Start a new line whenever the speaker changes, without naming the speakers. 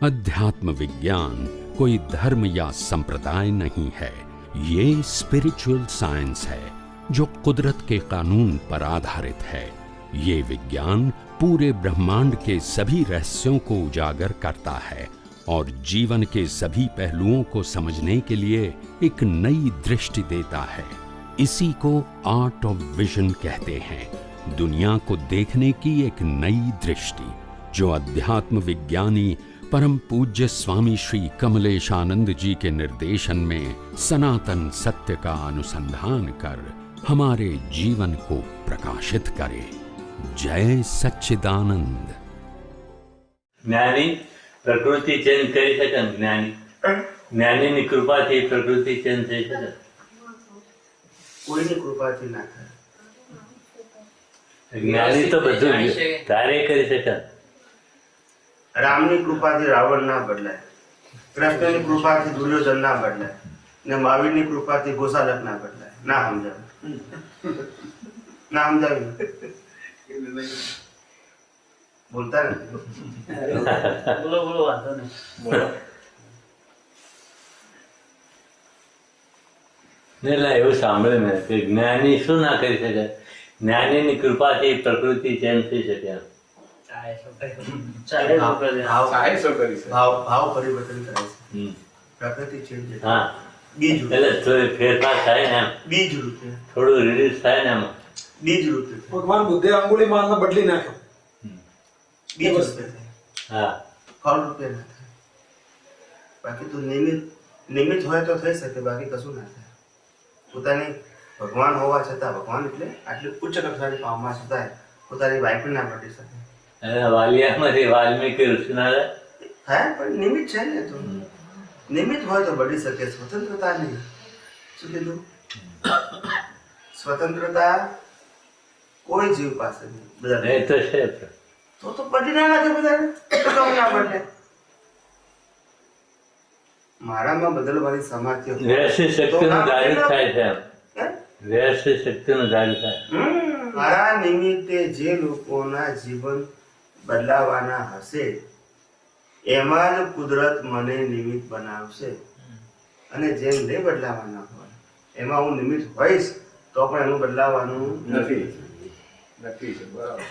अध्यात्म विज्ञान कोई धर्म या संप्रदाय नहीं है, ये स्पिरिचुअल साइंस है जो कुदरत के कानून पर आधारित है। ये विज्ञान पूरे ब्रह्मांड के सभी रहस्यों को उजागर करता है और जीवन के सभी पहलुओं को समझने के लिए एक नई दृष्टि देता है। इसी को आर्ट ऑफ विजन कहते हैं, दुनिया को देखने की एक नई दृष्टि, जो अध्यात्म विज्ञानी परम पूज्य स्वामी श्री कमलेशानंद जी के निर्देशन में सनातन सत्य का अनुसंधान कर हमारे जीवन को प्रकाशित करे। जय सच्चिदानंद।
જ્ઞાની પ્રકૃતિ ચેન્જ કરી શકે ને? જ્ઞાનીની કૃપાથી પ્રકૃતિ ચેન્જ થઈ શકે?
કોઈની કૃપાથી ના થાય।
જ્ઞાની તો બધું તારે કરી શકે।
રામની કૃપાથી રાવણ ના બદલાય, કૃષ્ણની કૃપાથી દુર્યોધન ના બદલાય, ને મહાવીરની કૃપાથી ગોસાલક ના બદલાય। ના સમજાવ્યું? બોલતા નથી।
બોલો વાંધો નહીં, બોલો। એટલે એવું સાંભળ્યું મેં કે જ્ઞાની શું ના કરી શકે? જ્ઞાનીની કૃપાથી પ્રકૃતિ ચેન્જ થઈ શકે।
ભાવ પરિવર્તન કરે છે, પ્રકૃતિ ચેન્જ।
હા,
બીજ
એટલે થોડી ફેરફાર થાય ને, એમ
બીજ રૂપે,
થોડું રિલીઝ થાય ને, એમાં
બીજ રૂપે
ભગવાન બુદ્ધે અંગુલી માલને બદલી નાખ્યો,
બીજ રૂપે થાય,
હા,
ફળ રૂપે ના થાય। બાકી તો નિમિત્ત હોય તો થઈ શકે, બાકી કશું ના થાય। પોતાની ભગવાન હોવા છતાં, ભગવાન એટલે આટલી ઉચ્ચ કક્ષાની પામવા છતાંય પોતાની વાઈફ ના બદલી શકે।
વાલિયામાંથી વાલ્મીકી ઋષિના
હા, પણ નિમિત્ત છે ને, તો નિમિત્ત હોય તો બદલી શકે, સ્વતંત્રતા નહીં। શું કીધું? સ્વતંત્રતા કોઈ જીવ પાસે નહીં। બધા
એ તો છે,
તો બદલી ના નાખે બધાને, તો કેમ ના બદલે? મારામાં બદલવાની સામર્થ્ય
રહેસ્ય શક્તિનું ધાર્યું થાય છે, રહેસ્ય શક્તિનું ધાર્યું થાય।
મારા નિમિત્તે જે લોકોના જીવન બદલાવાના હશે એમાં જ કુદરત મને નિમિત્ત બનાવશે, અને જેમ નહીં બદલાવાના હોય એમાં હું નિમિત્ત હોઈશ તો પણ એનું બદલાવાનું નથી।
નક્કી છે, બરાબર।